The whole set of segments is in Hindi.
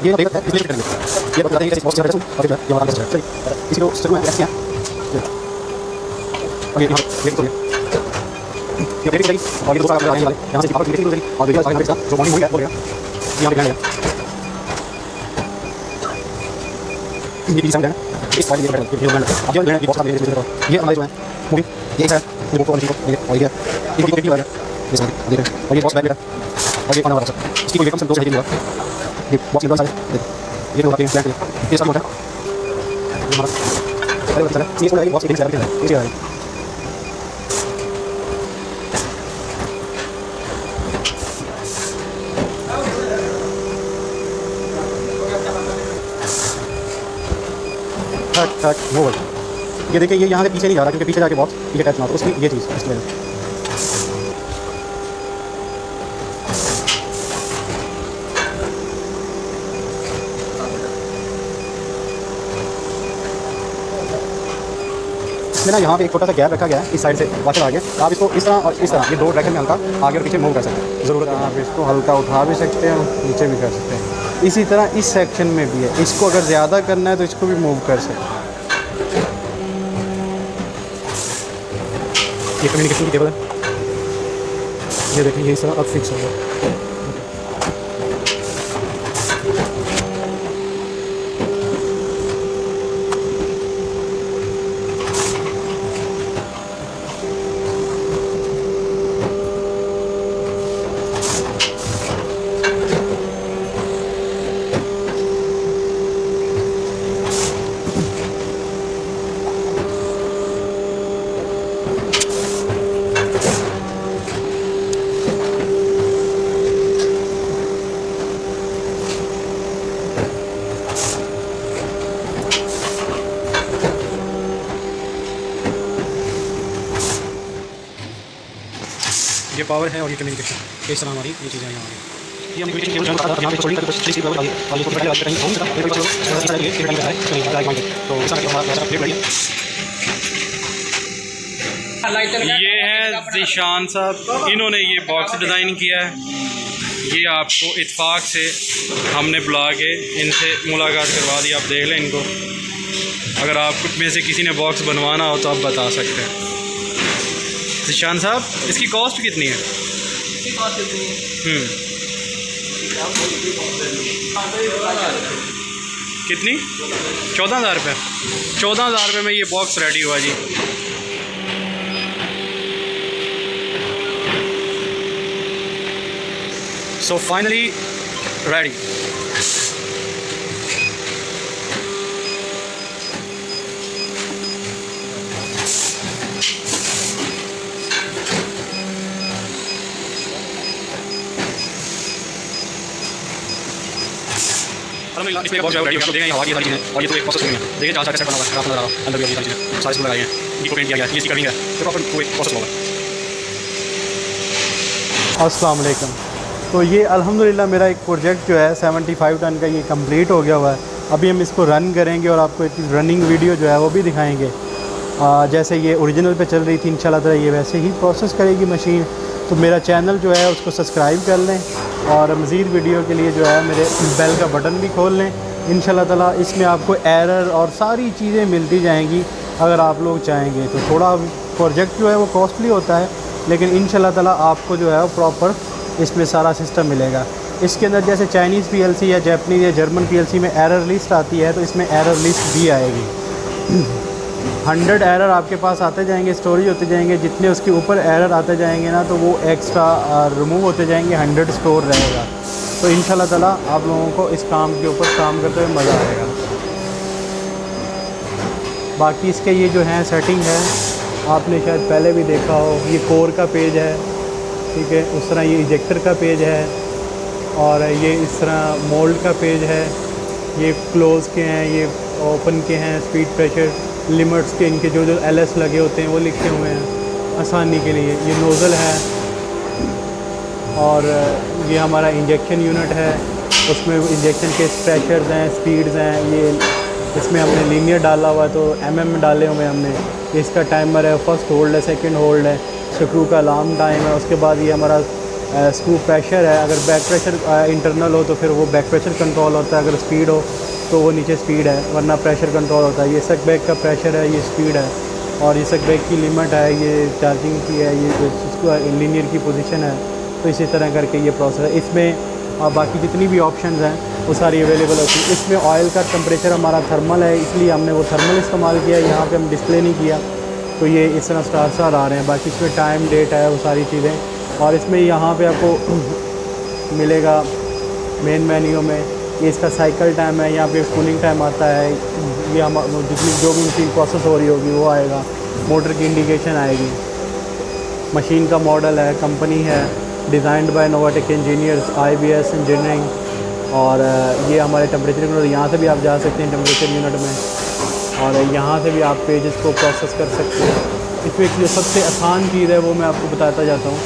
ये अपडेट है इसलिए करेंगे। ये बताते हैं कि बहुत ज़्यादा और फिर ये वाला चलिए इसी को स्टेप में ऐसे हैं और ये ये तो ये अपडेट करेंगे और ये दूसरा काम आने वाले यहाँ से पावर क्लिक करेंगे और देखिए सारे का जो मॉर्निंग हुई है बोलेगा यहाँ पे जाएगा ये भी समझना इस वाले ये अब जो है ये बहुत सारे ये हमारे जो है मूवी ये है ये को और ये भी वाला ये सब देख और ये बहुत बैड है और ये खाना वाला सब इसकी कोई कम से कम 2 चाहिए होगा ये बॉक्स के सारे ये जो आते हैं प्लान ये सब होता है ये हमारा अरे चला ये वाला बॉक्स के सारे ये है कट वो ये देखिए ये यहाँ से पीछे नहीं जा रहा क्योंकि पीछे जाके बॉक्स पीछे टच ना तो उसकी ये चीज़ इसकी वजह से ना यहाँ पे एक छोटा सा गैप रखा गया है इस साइड से वाटर आ गया आप इसको इस तरह और इस तरह ये 2 डायरेक्शन में हल्का आगे और पीछे मूव कर सकते हैं ज़रूरत है आप इसको हल्का उठा भी सकते हैं नीचे भी कर सकते हैं। इसी तरह इस सेक्शन में भी है इसको अगर ज़्यादा करना है तो इसको भी मूव कर सकते हैं। ये कम्युनिकेशन की केबल है ये देखिए ये सब अब फिक्स होगा। ये पावर है और ये कम्युनिकेशन इस तरह हमारी ये चीज़ें यहाँ ये हम कम्युनिकेशन केबल बता यहाँ पे थोड़ी कुछ चीज़ की केबल आगे और ये को पहले करेंगे होम तो इस तरह हमारा अपडेट बढ़िया। ये है ज़ीशान साहब इन्होंने ये बॉक्स डिज़ाइन किया है। ये आपको इत्फाक से हमने बुला के इनसे मुलाकात करवा दी। आप देख लें इनको अगर आप में से किसी ने बॉक्स बनवाना हो तो आप बता सकते हैं। ज़ीशान साहब इसकी कॉस्ट कितनी है? कितनी? 14,000 रुपये। 14,000 रुपये में ये बॉक्स रेडी हुआ जी। So finally ready. इसमें बहुत रेडी है। देखें हवा की सारी चीज़ें और ये तो एक प्रोसेस है। देखिए 4 सेट बना हुआ है आपको नजर आ रहा अंदर भी सारी चीज़ें सारे लगाए हैं। ये पेंट किया गया है ये स्टिकरिंग है तो प्रॉपर कोई प्रोसेस होगा। अस्सलाम वालेकुम। तो ये अल्हम्दुलिल्लाह मेरा एक प्रोजेक्ट जो है 75 टन का ये कंप्लीट हो गया हुआ है। अभी हम इसको रन करेंगे और आपको एक रनिंग वीडियो जो है वो भी दिखाएंगे। जैसे ये ओरिजिनल पे चल रही थी इंशाल्लाह ताला ये वैसे ही प्रोसेस करेगी मशीन। तो मेरा चैनल जो है उसको सब्सक्राइब कर लें और मज़ीद वीडियो के लिए जो है मेरे बेल का बटन भी खोल लें। इंशाल्लाह ताला इसमें आपको एरर और सारी चीज़ें मिलती जाएंगी अगर आप लोग चाहेंगे तो। थोड़ा प्रोजेक्ट जो है वो कॉस्टली होता है लेकिन इंशाल्लाह ताला आपको जो है वो प्रॉपर इसमें सारा सिस्टम मिलेगा। इसके अंदर जैसे चाइनीज़ पीएलसी या जापानीज़ या जर्मन पीएलसी में एरर लिस्ट आती है, तो इसमें एरर लिस्ट भी आएगी। 100 एरर आपके पास आते जाएंगे, स्टोरेज होते जाएंगे, जितने उसके ऊपर एरर आते जाएंगे ना, तो वो एक्स्ट्रा रिमूव होते जाएंगे, 100 स्टोर रहेगा। तो इंशाल्लाह ताला आप लोगों को इस काम के ऊपर काम करते हुए मज़ा आएगा। बाकी इसके ये जो है सेटिंग है, आपने शायद पहले भी देखा हो, ये कोर का पेज है, ठीक है। उस तरह ये इजेक्टर का पेज है, और ये इस तरह मोल्ड का पेज है। ये क्लोज़ के हैं, ये ओपन के हैं, स्पीड प्रेशर लिमिट्स के, इनके जो LS लगे होते हैं वो लिखे हुए हैं आसानी के लिए। ये नोज़ल है, और ये हमारा इंजेक्शन यूनिट है, उसमें इंजेक्शन के प्रेशर्स हैं, स्पीड्स हैं। ये इसमें हमने लीनियर डाला हुआ है, तो mm डाले हुए हैं हमने। इसका टाइमर है, फर्स्ट होल्ड है, सेकंड होल्ड है, स्क्रू का अलार्म टाइम है। उसके बाद ये हमारा स्क्रू प्रेशर है, अगर बैक प्रेशर इंटरनल हो तो फिर वो बैक प्रेशर कंट्रोल होता है, अगर स्पीड हो तो वो नीचे स्पीड है, वरना प्रेशर कंट्रोल होता है। ये सक बैक का प्रेशर है, ये स्पीड है, और ये सक बैक की लिमिट है, ये चार्जिंग की है, ये इसको लीनियर की पोजीशन है। तो इसी तरह करके ये प्रोसेस है। इसमें बाकी जितनी भी ऑप्शंस हैं वो सारी अवेलेबल होती है। इसमें ऑयल का टेम्परेचर हमारा थर्मल है, इसलिए हमने वो थर्मल इस्तेमाल किया, यहाँ पे हम डिस्प्ले नहीं किया, तो ये इस तरह स्टार आ रहे हैं। बाकी इसमें टाइम डेट है, वो सारी चीज़ें। और इसमें यहाँ पे आपको मिलेगा मेन मेन्यू में, ये इसका साइकिल टाइम है, यहाँ पे कूलिंग टाइम आता है, ये हम जितनी जो भी मशीन प्रोसेस हो रही होगी वो आएगा, मोटर की इंडिकेशन आएगी, मशीन का मॉडल है, कंपनी है, designed by Novatek engineers, IBS engineering. और ये हमारे टेम्परेचर यूनिट, यहाँ से भी आप जा सकते हैं टेम्परेचर यूनिट में, और यहाँ से भी आप पेजेस को प्रोसेस कर सकते हैं। इसमें जो सबसे आसान चीज़ है वो मैं आपको बताता जाता हूँ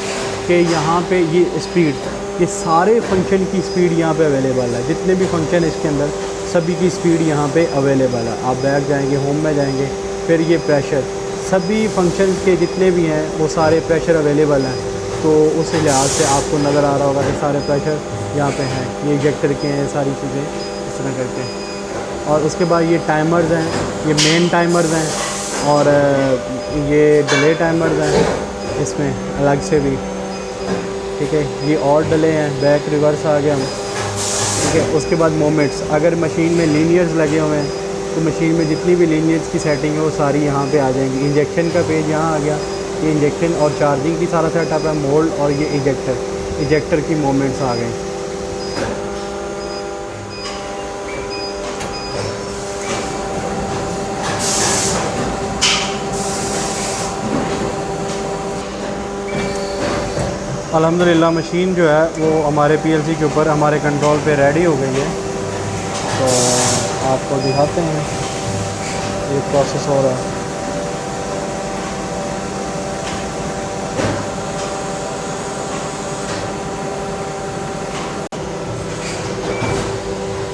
कि यहाँ पे ये स्पीड, ये सारे फंक्शन की स्पीड यहाँ पे अवेलेबल है। जितने भी फंक्शन इसके अंदर सभी की स्पीड यहाँ पे अवेलेबल है। आप बैक जाएंगे, होम में जाएंगे, फिर ये प्रेशर, सभी फंक्शन के जितने भी हैं वो सारे प्रेशर अवेलेबल हैं। तो उस लिहाज से आपको नज़र आ रहा होगा कि सारे प्रेशर यहाँ पे हैं, ये इजेक्टर के हैं, सारी चीज़ें इस तरह करके। और उसके बाद ये टाइमर्स हैं, ये मेन टाइमर्स हैं, और ये डिले टाइमर्स हैं इसमें अलग से भी, ठीक है। ये और डिले हैं, बैक रिवर्स आ गया हम, ठीक है। उसके बाद मोमेंट्स, अगर मशीन में लीनियर्स लगे हुए हैं तो मशीन में जितनी भी लीनियर्स की सेटिंग है वो सारी यहाँ पे आ जाएंगी। इंजेक्शन का पेज यहाँ आ गया, ये इंजेक्शन और चार्जिंग की सारा सेटअप है, मोल्ड, और ये इजेक्टर की मोमेंट्स आ गए। अल्हम्दुलिल्लाह मशीन जो है वो हमारे PLC के ऊपर हमारे कंट्रोल पे रेडी हो गई है। तो आपको दिखाते हैं, ये प्रोसेस हो रहा है।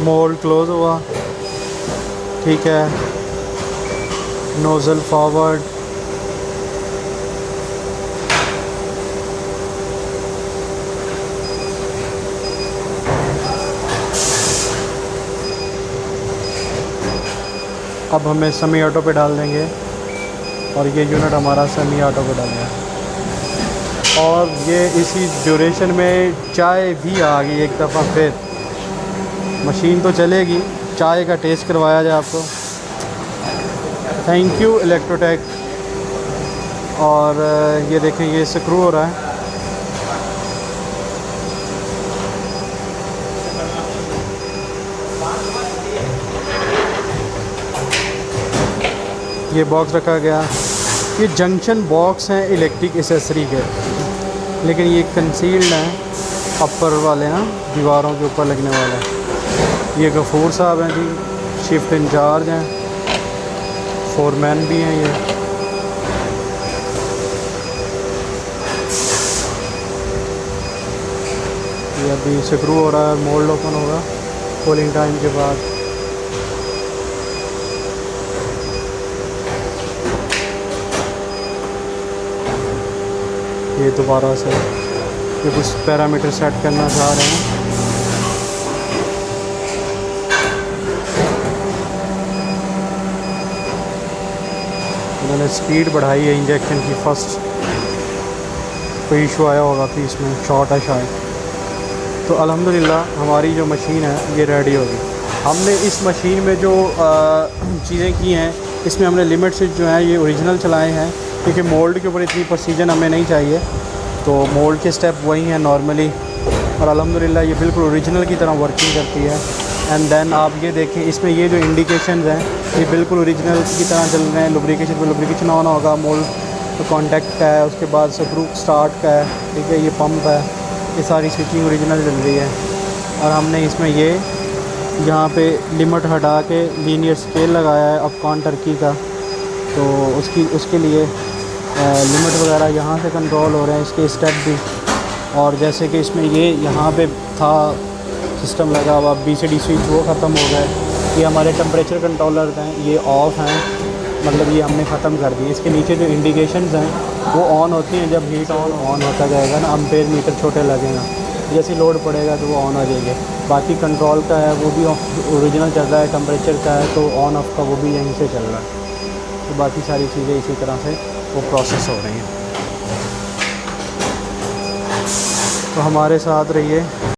मोल्ड क्लोज हुआ, ठीक है, नोज़ल फॉरवर्ड, अब हमें सेमी ऑटो पे डाल देंगे, और ये यूनिट हमारा सेमी ऑटो पे डाल गया। और ये इसी ड्यूरेशन में चाय भी आ गई एक दफ़ा, फिर मशीन तो चलेगी, चाय का टेस्ट करवाया जाए आपको। Thank you Electrotech. और ये देखें, ये स्क्रू हो रहा है, ये बॉक्स रखा गया। ये जंक्शन बॉक्स हैं इलेक्ट्रिक एसेसरी के, लेकिन ये कंसील्ड हैं, अपर वाले ना, दीवारों के ऊपर लगने वाले। ये गफूर साहब हैं जी, शिफ्ट इंचार्ज हैं, फोरमैन भी हैं ये अभी स्क्रू हो रहा है, मोल्ड ओपन होगा कूलिंग टाइम के बाद। ये दोबारा से ये कुछ पैरामीटर सेट करना चाह रहे हैं। मैंने स्पीड बढ़ाई है इंजेक्शन की, फर्स्ट कोई इशू आया होगा कि इसमें शॉर्ट है शायद, तो अल्हम्दुलिल्लाह हमारी जो मशीन है ये रेडी होगी। हमने इस मशीन में जो चीज़ें की हैं, इसमें हमने लिमिट स्विच जो है ये ओरिजिनल चलाए हैं, क्योंकि मोल्ड के ऊपर इतनी प्रोसीजन हमें नहीं चाहिए। तो मोल्ड के स्टेप वही हैं नॉर्मली, और अल्हम्दुलिल्लाह ये बिल्कुल ओरिजिनल की तरह वर्किंग करती है। एंड देन आप ये देखें, इसमें ये जो इंडिकेशंस हैं ये बिल्कुल ओरिजिनल की तरह चल रहे हैं। लुब्रिकेशन ऑन होगा, मोल्ड कॉन्टैक्ट का है, उसके बाद स्क्रू स्टार्ट का है, ठीक है, ये पंप है, ये सारी स्विचिंग ओरिजिनल चल रही है। और हमने इसमें ये यहाँ पे लिमिट हटा के लीनियर स्केल लगाया है अफगान टर्की का, तो उसके लिए लिमिट वगैरह यहाँ से कंट्रोल हो रहे हैं, इसके स्टेप भी। और जैसे कि इसमें ये यहाँ पे था सिस्टम लगा हुआ BCD स्विच, वो ख़त्म हो गए। ये हमारे टेम्परेचर कंट्रोलर हैं, ये ऑफ़ हैं, मतलब ये हमने ख़त्म कर दिए। इसके नीचे जो इंडिकेशंस हैं वो ऑन होती हैं, जब हीट ऑन होता जाएगा ना, एम्पेयर मीटर छोटे लगेगा, जैसे लोड पड़ेगा तो वो ऑन हो जाएंगे। बाकी कंट्रोल का है वो भी ओरिजिनल चल रहा है, टेम्परेचर का है तो ऑन ऑफ का वो भी यहीं से चल रहा है। तो बाकी सारी चीज़ें इसी तरह से वो प्रोसेस हो रही हैं। तो हमारे साथ रहिए।